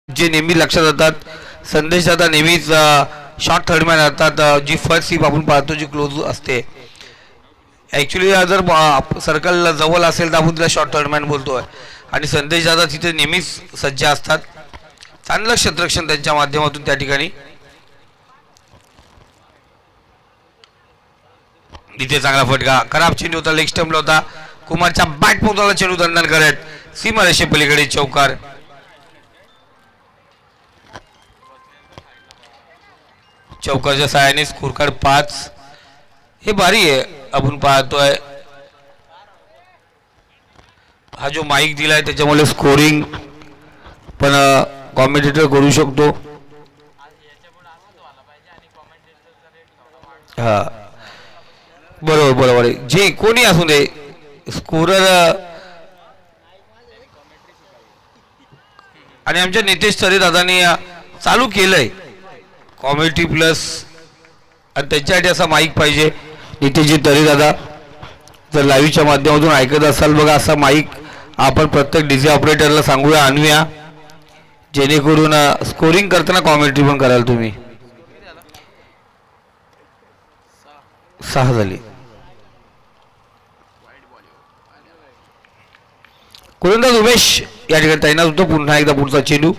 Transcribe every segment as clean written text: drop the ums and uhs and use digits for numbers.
जे नेहमी लक्षात येतात. संदेश दादा नेहमीच शॉर्ट थर्डमॅन असतात. जी फर्स्ट सीप आपण पाहतो जी क्लोज असते. ॲक्च्युली जर सर्कल जवळ असेल तर आपण तिला शॉर्ट थर्डमॅन बोलतोय. आणि संदेश दादा तिथे नेहमीच सज्ज असतात. चांगलं क्षेत्ररक्षण त्यांच्या माध्यमातून त्या ठिकाणी. इथे चांगला फटका, खराब चेंडू होता, लेग स्टंपला होता. कुमारच्या बॅट पोहोचला चेंडू दंडन करत सीमारेषे पलीकडे चौकार. चौकारच्या सहाय्याने स्कोर कार्ड 5. हे भारी आहे. आपण पाहतोय हा जो माईक दिलाय त्याच्यामुळे स्कोरिंग पण कॉमेंटेटर करू शकतो. हा बरोबर बरोबर आहे. जे कोणी असू दे स्कोरर. आणि आमच्या नितेश तरे दादांनी चालू केलंय कॉमेडी प्लस. आणि त्यांच्यासाठी असा माईक पाहिजे. नितेशजी तरे दादा जर लाईव्हच्या माध्यमातून ऐकत असाल बघा असा माईक आपण प्रत्येक डीजे ऑपरेटरला सांगूया आणूया जेणेकरून स्कोरिंग करताना कॉमेंट्री पण कराल तुम्ही. 6 झाली. गोलंदाज उमेश या ठिकाणी तैनात होतो. पुन्हा एकदा पुढचा चेंडू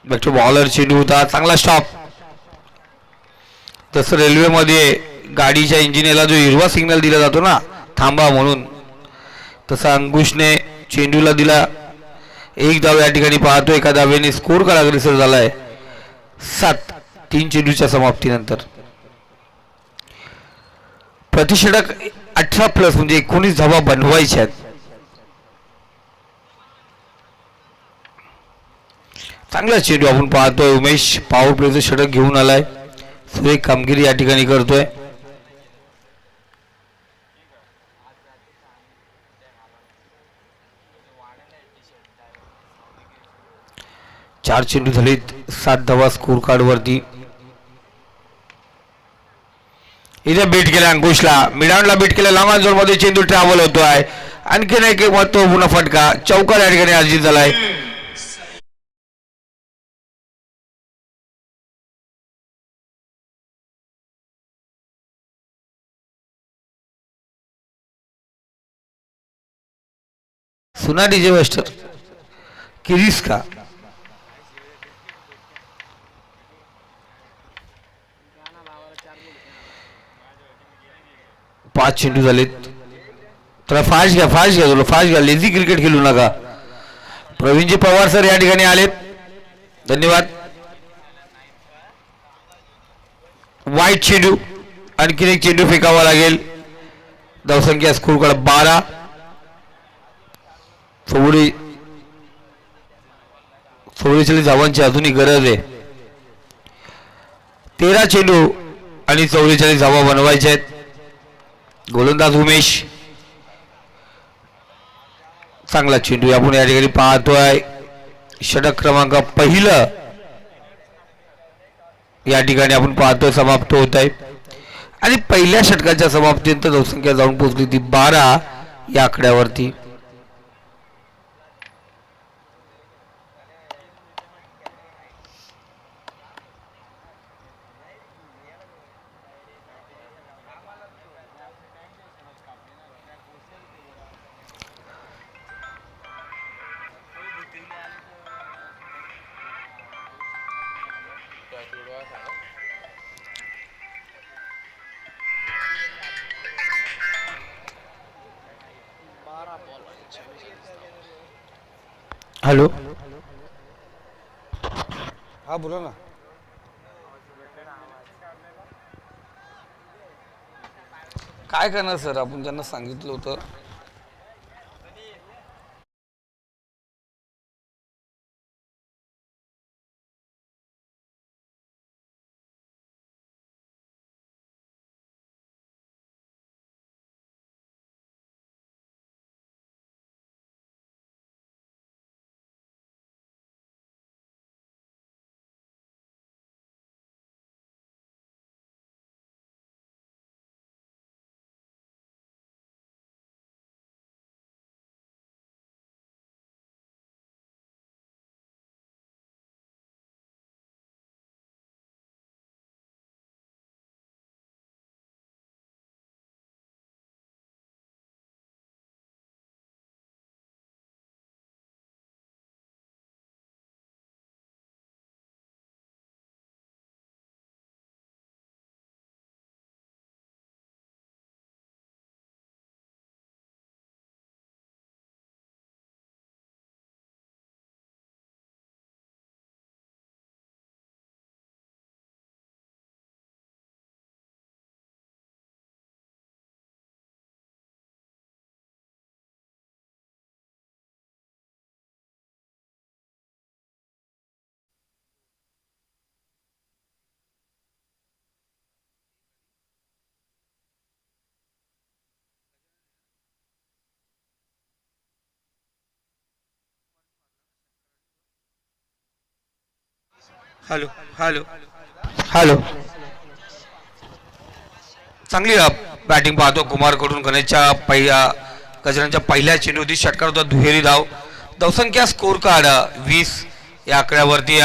बॅक टू बॉलर चेंडू होता. चांगला स्टॉप. तसं रेल्वेमध्ये गाडीच्या इंजिनियरला जो हिरवा सिग्नल दिला जातो ना थांबा म्हणून तसा अंकुशने चेंडूला दिला. एक धाव या ठिकाणी पाहतो. एका धावेने स्कोर कार्ड अग्रेसर झालाय 7. 3 चेंडूच्या समाप्तीनंतर प्रतिषेधक 18 प्लस म्हणजे 19 धावा बनवायच्या आहेत. चांगला चेंडू आपण पाहतोय. उमेश पॉवर प्लेचं षटक घेऊन आलाय. सुरेख कामगिरी या ठिकाणी करतोय. 4 चेंडू झालेत. 7 धावा स्कोर कार्ड वरती. इथे बीट केला अंकुशला. मिडाउनला बीट केला. लांब झोन मध्ये चेंडू ट्रॅव्हल होतोय. आणखीन एक महत्वपूर्ण फटका. चौकार या ठिकाणी अर्जित झालाय. सुना डीजे मास्टर किरीस का 5 चेंडू झालेत. तर फास्ट घ्या तुला फास्ट घ्या. लेझी क्रिकेट खेळू नका. प्रवीणजी पवार सर या ठिकाणी आलेत. धन्यवाद. वाईट चेंडू. आणखीन एक चेंडू फेकावा लागेल. धावसंख्या स्कोर कार्ड 12. 44 धावांची अजूनही गरज आहे. 13 चेंडू आणि 44 धावा बनवायच्या आहेत. गोलंदाज उमेश चांगला चेंडू आपण या ठिकाणी पाहतोय. षटक क्रमांक पहिलं या ठिकाणी आपण पाहतोय समाप्त होत आहे. आणि पहिल्या षटकाच्या समाप्तीनंतर धावसंख्या जाऊन पोहोचली ती 12 या आकड्यावरती. हॅलो हा बोला ना. काय करणार सर आपण त्यांना सांगितलं होतं हॅलो हॅलो हॅलो चांगली बॅटिंग पाहतो कुमारकडून. गजरांच्या पहिल्या चेंडूवरती षटकार होता, दुहेरी धाव. धावसंख्या स्कोर कार्ड 20 या आकड्यावरती.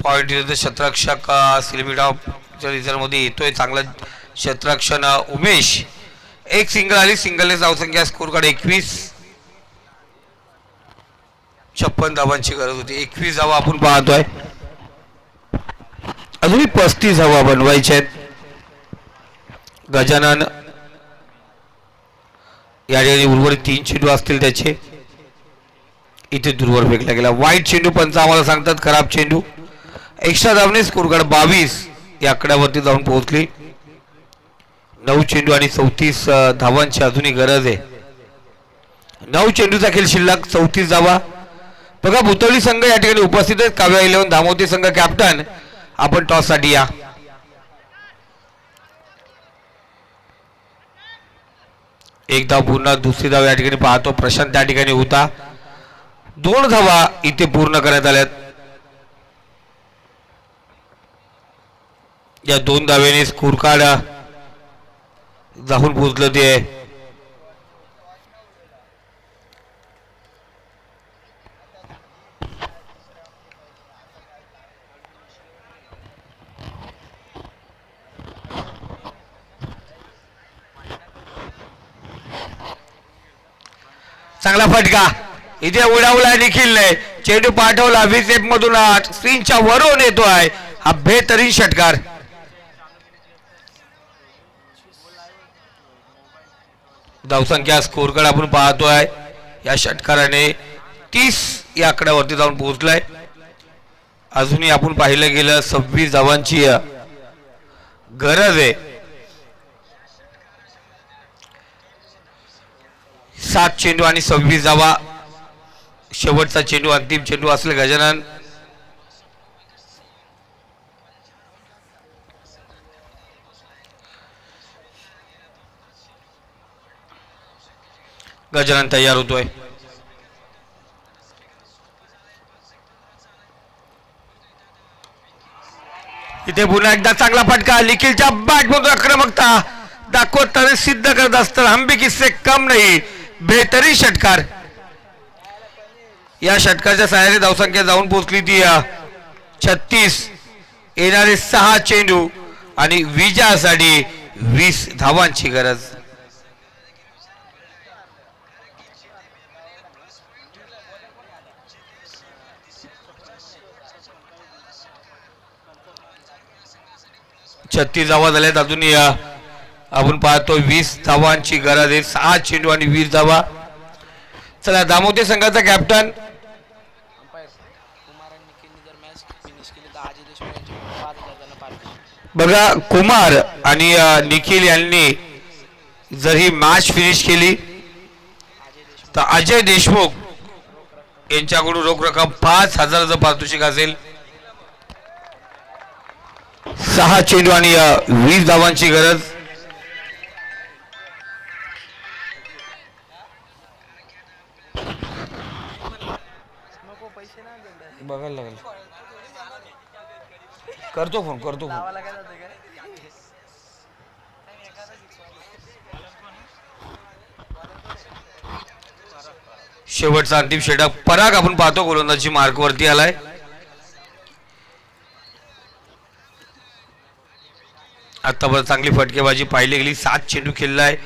पॉईंट क्षेत्ररक्षक सिलमिडाच्या रिझल्टमध्ये येतोय चांगला क्षेत्ररक्षण उमेश. एक सिंगल आली, सिंगलने धावसंख्या स्कोर कार्ड 21. 56 धावांची गरज होती. 21 धावा आपण पाहतोय. अजूनही 35 धावा बनवायच्या आहेत. गजानन या ठिकाणी उर्वरित 3 चेंडू असतील त्याचे. इथे दूरवर फेकला गेला. वाईट चेंडू पंच आम्हाला सांगतात, खराब चेंडू. एक्स्ट्रा धावने स्कोर कार्ड 22 या आकड्यावरती जाऊन पोहोचली. 9 चेंडू आणि 34 धावांची अजूनही गरज आहे. 9 चेंडूचा खेळ शिल्लक, 34 धावा. बघा भुतवली संघ या ठिकाणी उपस्थित आहेत. काव्या 11 धामोती संघ कॅप्टन. आपण टॉस साठी या. एक धाव पूर्ण, दुसरी धाव या ठिकाणी पाहतो प्रशांत त्या ठिकाणी होता. 2 धावा इथे पूर्ण करण्यात आल्यात. या 2 धावेने स्कोर कार्ड जाऊन पोहोचलं ते. चांगला फटका इथे उडावला देखील नाही. चेंडू पाठवला विसेप मधून स्क्रीनच्या वरून येतोय. हा बेहतरीन षटकार. धावसंख्या स्कोर कार्ड आपण पाहतोय. या षटकाराने 30 या आकड्यावरती जाऊन पोहोचलाय. अजूनही आपण पाहिलं गेलं 26 धावांची गरज आहे. 7 चेंडू आणि 26 धावा. शेवटचा चेंडू अंतिम चेंडू असेल. गजानन गजानन तयार होतोय. इथे पुन्हा एकदा चांगला फटका. निखिलच्या बॅट मधून आक्रमकता दाखवताना सिद्ध करत असताना हम भी किससे कम नाही. बेहतरीन षटकार. या षटकाच्या सहाय्याने धावसंख्या जाऊन पोहोचली ती 36. येणारे 6 चेंडू आणि विजयासाठी 20 धावांची गरज. छत्तीस धावा झाल्यात. अजूनही आपण पाहतो 20 धावांची गरज आहे. 6 चेंडू आणि 20 धावा. चला दामोदर संघाचा कॅप्टन बघा. कुमार आणि निखिल यांनी जर ही मॅच फिनिश केली तर अजय देशमुख यांच्याकडून रोख रक्कम 5,000चं पारितोषिक असेल. 6 चेंडू आणि 20 धावांची गरज. बघायला लागेल. करतो फोन. शेवटचा अंतिम षटक. पराग आपण पाहतो गोलंदाजी मार्कवरती आलाय. आतापर्यंत चांगली फटकेबाजी पाहिली गेली. 7 चेंडू खेळलाय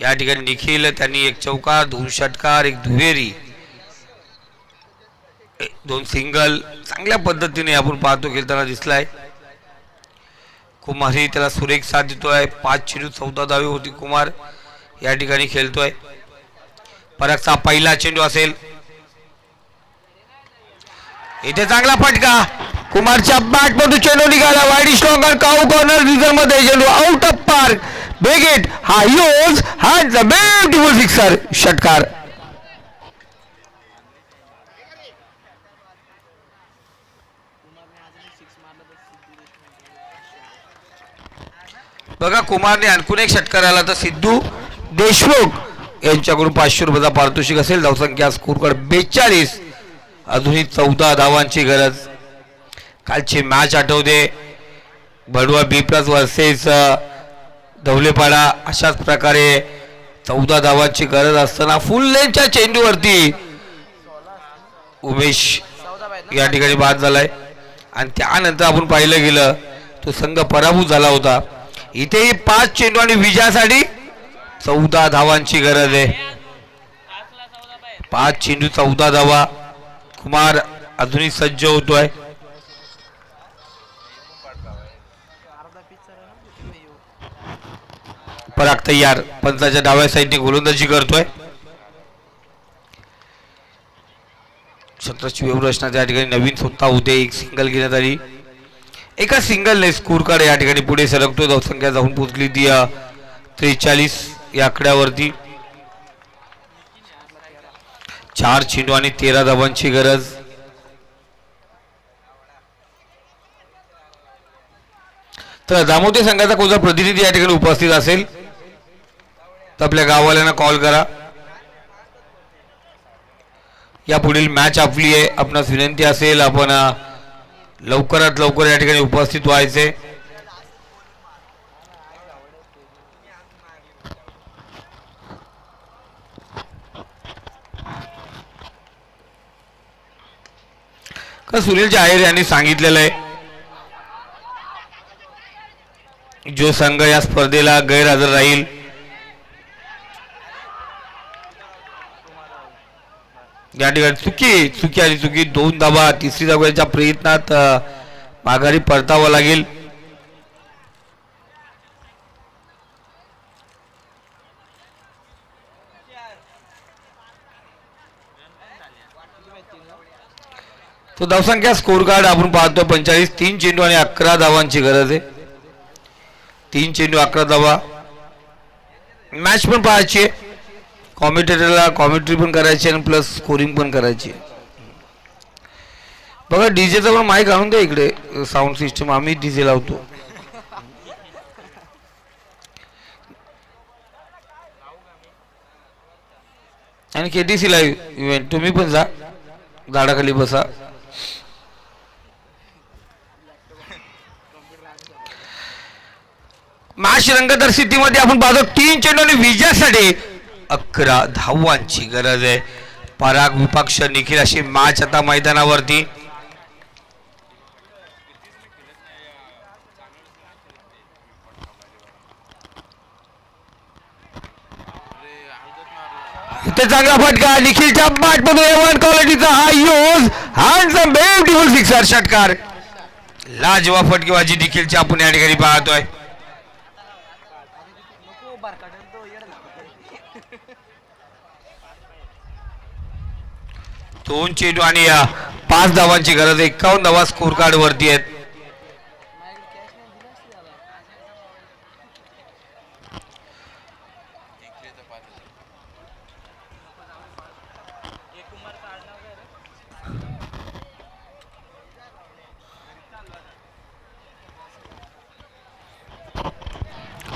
या ठिकाणी निखिल. त्यांनी 1 चौकार, 2 षटकार, 1 दुहेरी, 2 सिंगल चांगल्या पद्धतीने आपण पाहतो खेळताना दिसलाय. कुमारही त्याला सुरेख साथ देतोय. 5 चेंडू 14 धावे होती. कुमार या ठिकाणी खेळतोय. परागचा पहिला चेंडू असेल. इथे चांगला फटका. कुमारच्या बॅट मधून चेंडू निघाला. वाईड स्ट्रॉंगर काऊ कॉर्नर रिझर्व मध्ये चेंडू आउट ऑफ पार्क. बेगेट हा use has a beautiful sixer. षटकार. बघा कुमारने आणखून एक षटकार आला तर सिद्धू देशमुख यांच्याकडून 500 रुपयाचा पारितोषिक असेल. धावसंख्या स्कोर कार्ड 42. अजूनही 14 धावांची गरज. कालची मॅच आठवते, बडवा बी प्लस वर्सेस धवलेपाडा. अशाच प्रकारे 14 धावांची गरज असताना फुल लेनच्या चेंडूवरती उमेश या ठिकाणी बाद झालाय आणि त्यानंतर आपण पाहिलं गेलं तो संघ पराभूत झाला होता. इथेही 5 चेंडू आणि विजयासाठी 14 धावांची गरज आहे. 5 चेंडू 14 धावा. कुमार अजूनही सज्ज होतोय. पराग तयार, पंचाच्या डाव्या साईडने गोलंदाजी करतोय. क्षेत्राची व्यवस्था त्या ठिकाणी नवीन स्वतः होते. एक सिंगल घेण्यात आली. एका सिंगलने स्कोर कार्ड या ठिकाणी पुढे सरकतो. धावसंख्या जाऊन पोहोचली ती 43 या आकड्यावरती. 4 चेंडू आणि 13 धावांची गरज. तर दामोदर संघाचा कोणता प्रतिनिधी या ठिकाणी उपस्थित असेल तर आपल्या गाववाल्यांना कॉल करा. या पुढील मॅच आपली आहे. आपणास विनंती असेल आपण लवकरात लवकर या ठिकाणी उपस्थित व्हायचे. का सुनील जाहीर यांनी सांगितलेलं आहे जो संघ या स्पर्धेला गैरहजर राहील या ठिकाणी चुकी आणि चुकी 2 धावा. तिसरी धावाच्या प्रयत्नात माघारी परतावं लागेल. तो धावसंख्या स्कोर कार्ड आपण पाहतो 45. 3 चेंडू आणि 11 धावांची गरज आहे. 3 चेंडू 11 धावा. मॅच पण पाहायची आहे. कॉमेंटेटरला कॉमेंट्री पण करायची आणि प्लस स्कोरिंग पण करायची. बघा डीजेचा पण माईक आणून द्या इकडे. साऊंड सिस्टम आम्ही डीजे लावतो. आणि केटीसी लाईव्ह इव्हेंट तुम्ही पण जा, झाडाखाली बसा. मॅच रंगतदार स्थितीमध्ये आपण पाहतो 3 चेंडू आणि विजयासाठी 11 धावांची गरज आहे. पराग विपक्ष निखिल अशी मॅच आता मैदानावरती. इथे चांगला फटका निखिलच्या बॅटमधून A1 क्वालिटीचा हा यूज हँडसम ब्युटिफुल सिक्सर षटकार. लाजवाब फटकेबाजी निखिलची आपण या ठिकाणी पाहतोय. 2 चेंडू आणि 5 धावांची गरज. 51 धावा स्कोर कार्ड वरती आहेत.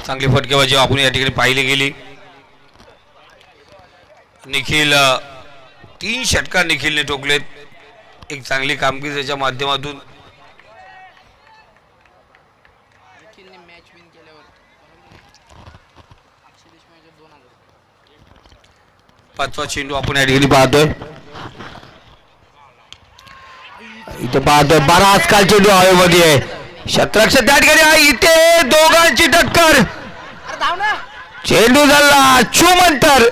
चांगली फटकेबाजी आपण या ठिकाणी पाहिली गेली. निखिल 3 षटकार निखिलने ठोकलेत. एक चांगली कामगिरी त्याच्या माध्यमातून. पाचवा चेंडू आपण या ठिकाणी पाहतोय. इथे पाहतोय 12 आजकाल चेंडू हवेमध्ये आहे. शतरक्ष त्या ठिकाणी इथे दोघांची टक्कर. चेंडू झाला चुमंतर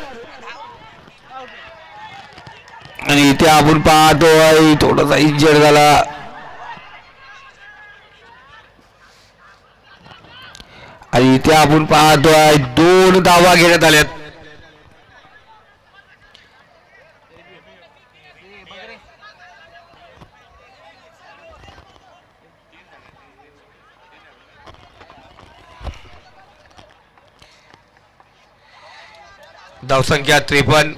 आणि इथे आपण पाहतोय थोडासा इंजर्ड झाला. आणि इथे आपण पाहतोय 2 धावा घेण्यात आल्यात. धावसंख्या 53.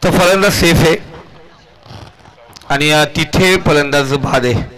तर फलंदाज सेफ आहे आणि तिथे फलंदाज बाद आहे.